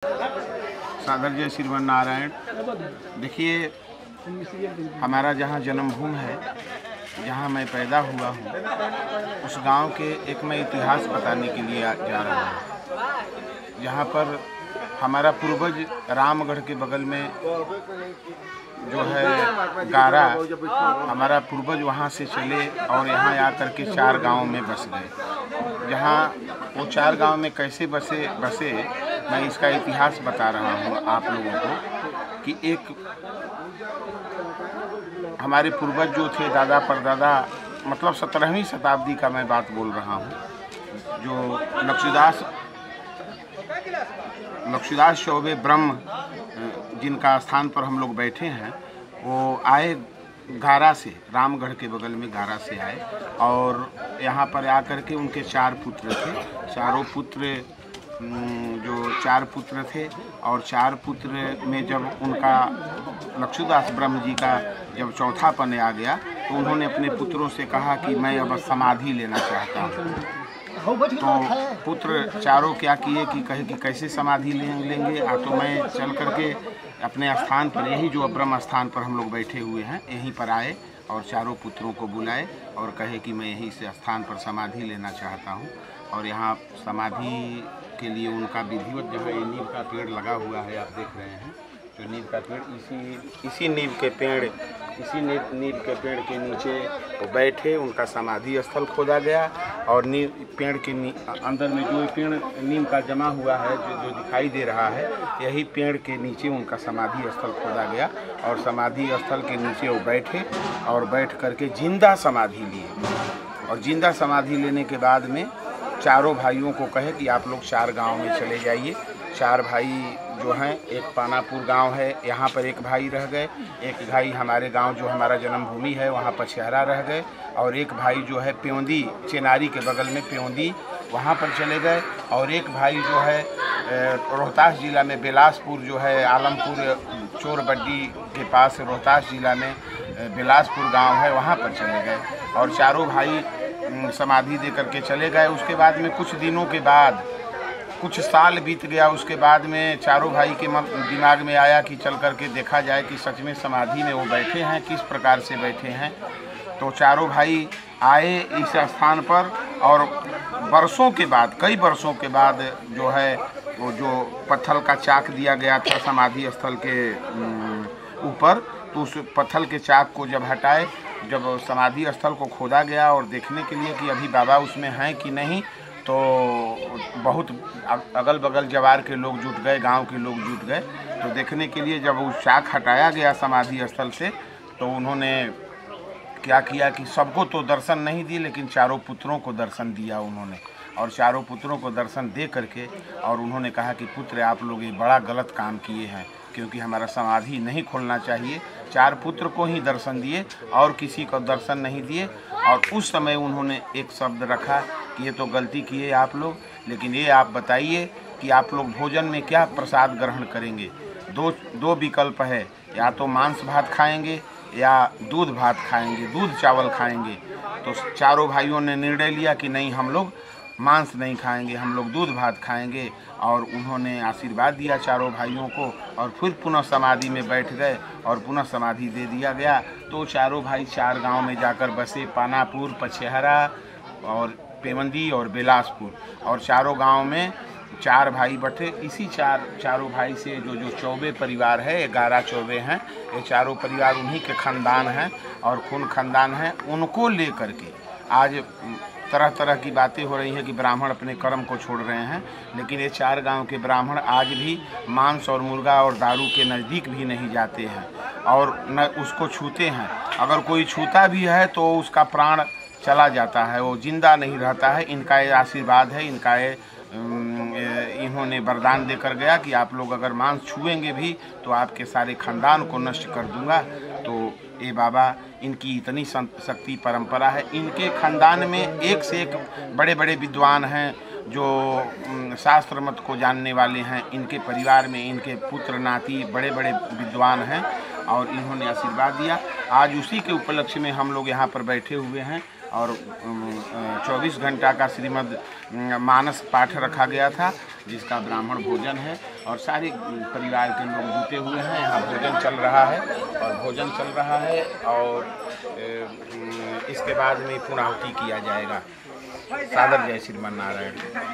सादर जय श्रीमान नारायण। देखिए, हमारा जहाँ जन्मभूमि है, जहाँ मैं पैदा हुआ हूँ, उस गांव के एक मैं इतिहास बताने के लिए जा रहा हूँ। जहाँ पर हमारा पूर्वज रामगढ़ के बगल में जो है गारा, हमारा पूर्वज वहाँ से चले और यहाँ आकर के 4 गांव में बस गए। जहाँ वो 4 गांव में कैसे बसे मैं इसका इतिहास बता रहा हूँ आप लोगों को कि एक हमारे पूर्वज जो थे, दादा परदादा, मतलब 17वीं शताब्दी का मैं बात बोल रहा हूँ, जो लक्ष्मीदास चौबे ब्रह्म जिनका स्थान पर हम लोग बैठे हैं, वो आए गारा से, रामगढ़ के बगल में गारा से आए और यहाँ पर आकर के उनके 4 पुत्र थे। चारों पुत्र जो 4 पुत्र थे और 4 पुत्र में जब उनका लक्ष्मीदास ब्रह्म जी का जब चौथापन आ गया तो उन्होंने अपने पुत्रों से कहा कि मैं अब समाधि लेना चाहता हूँ। तो पुत्र चारों क्या किए कि कहे कि कैसे समाधि लेंगे। तो मैं चल करके अपने स्थान पर, यही जो ब्रह्म स्थान पर हम लोग बैठे हुए हैं, यहीं पर आए और चारों पुत्रों को बुलाए और कहे कि मैं यहीं से स्थान पर समाधि लेना चाहता हूँ। और यहाँ समाधि के लिए उनका विधिवत जहाँ ये नीम का पेड़ लगा हुआ है, आप देख रहे हैं, जो नीम का पेड़, इसी नीम के पेड़ के नीचे वो बैठे, उनका समाधि स्थल खोदा गया और पेड़ के अंदर में जो पेड़ नीम का जमा हुआ है, जो दिखाई दे रहा है, यही पेड़ के नीचे उनका समाधि स्थल खोदा गया और समाधि स्थल के नीचे वो बैठे और बैठ करके जिंदा समाधि लिए। और जिंदा समाधि लेने के बाद में चारों भाइयों को कहे कि आप लोग 4 गांव में चले जाइए। 4 भाई जो हैं, एक पानापुर गांव है, यहाँ पर एक भाई रह गए, एक भाई हमारे गांव जो हमारा जन्मभूमि है वहाँ पछहरा रह गए, और एक भाई जो है प्योंदी, चेनारी के बगल में प्योंदी, वहाँ पर चले गए, और एक भाई जो है रोहतास जिला में बिलासपुर जो है, आलमपुर चोरबड्डी के पास रोहतास जिला में बिलासपुर गाँव है, वहाँ पर चले गए और चारों भाई समाधि दे करके चले गए। उसके बाद में कुछ दिनों के बाद, कुछ साल बीत गया, उसके बाद में चारों भाई के दिमाग में आया कि चल करके देखा जाए कि सच में समाधि में वो बैठे हैं, किस प्रकार से बैठे हैं। तो चारों भाई आए इस स्थान पर और बरसों के बाद, कई बरसों के बाद जो है वो जो पत्थर का चाक दिया गया था समाधि स्थल के ऊपर, तो उस पत्थर के चाक को जब हटाए, जब समाधि स्थल को खोदा गया और देखने के लिए कि अभी बाबा उसमें हैं कि नहीं, तो बहुत अगल बगल जवार के लोग जुट गए, गांव के लोग जुट गए। तो देखने के लिए जब वो चाक हटाया गया समाधि स्थल से, तो उन्होंने क्या किया कि सबको तो दर्शन नहीं दिए, लेकिन चारों पुत्रों को दर्शन दिया उन्होंने। और चारों पुत्रों को दर्शन दे करके और उन्होंने कहा कि पुत्र, आप लोग ये बड़ा गलत काम किए हैं, क्योंकि हमारा समाधि नहीं खोलना चाहिए। 4 पुत्र को ही दर्शन दिए और किसी को दर्शन नहीं दिए। और उस समय उन्होंने एक शब्द रखा कि ये तो गलती किए आप लोग, लेकिन ये आप बताइए कि आप लोग भोजन में क्या प्रसाद ग्रहण करेंगे। दो विकल्प है, या तो मांस भात खाएंगे या दूध भात खाएंगे, दूध चावल खाएंगे। तो चारों भाइयों ने निर्णय लिया कि नहीं, हम लोग मांस नहीं खाएंगे, हम लोग दूध भात खाएंगे। और उन्होंने आशीर्वाद दिया चारों भाइयों को और फिर पुनः समाधि में बैठ गए और पुनः समाधि दे दिया गया। तो चारों भाई 4 गांव में जाकर बसे, पानापुर, पछहरा और पेवंदी और बिलासपुर। और चारों गांव में 4 भाई बटे। इसी चारों भाई से जो चौबे परिवार है, 11 चौबे हैं, ये चारों परिवार उन्हीं के खानदान हैं और खून खानदान हैं। उनको ले करके आज तरह तरह की बातें हो रही हैं कि ब्राह्मण अपने कर्म को छोड़ रहे हैं, लेकिन ये 4 गांव के ब्राह्मण आज भी मांस और मुर्गा और दारू के नज़दीक भी नहीं जाते हैं और न उसको छूते हैं। अगर कोई छूता भी है तो उसका प्राण चला जाता है, वो जिंदा नहीं रहता है। इनका ये आशीर्वाद है, इनका ये इन्होंने वरदान देकर गया कि आप लोग अगर मांस छुएंगे भी तो आपके सारे खानदान को नष्ट कर दूंगा। तो ये बाबा, इनकी इतनी शक्ति परंपरा है। इनके खानदान में एक से एक बड़े बड़े विद्वान हैं जो शास्त्र मत को जानने वाले हैं। इनके परिवार में इनके पुत्र नाती बड़े बड़े विद्वान हैं और इन्होंने आशीर्वाद दिया। आज उसी के उपलक्ष्य में हम लोग यहाँ पर बैठे हुए हैं और 24 घंटा का श्रीमद् मानस पाठ रखा गया था, जिसका ब्राह्मण भोजन है और सारे परिवार के लोग जुटे हुए हैं। यहाँ भोजन चल रहा है और इसके बाद में पूर्णाहुति किया जाएगा। सादर जय श्रीमन नारायण।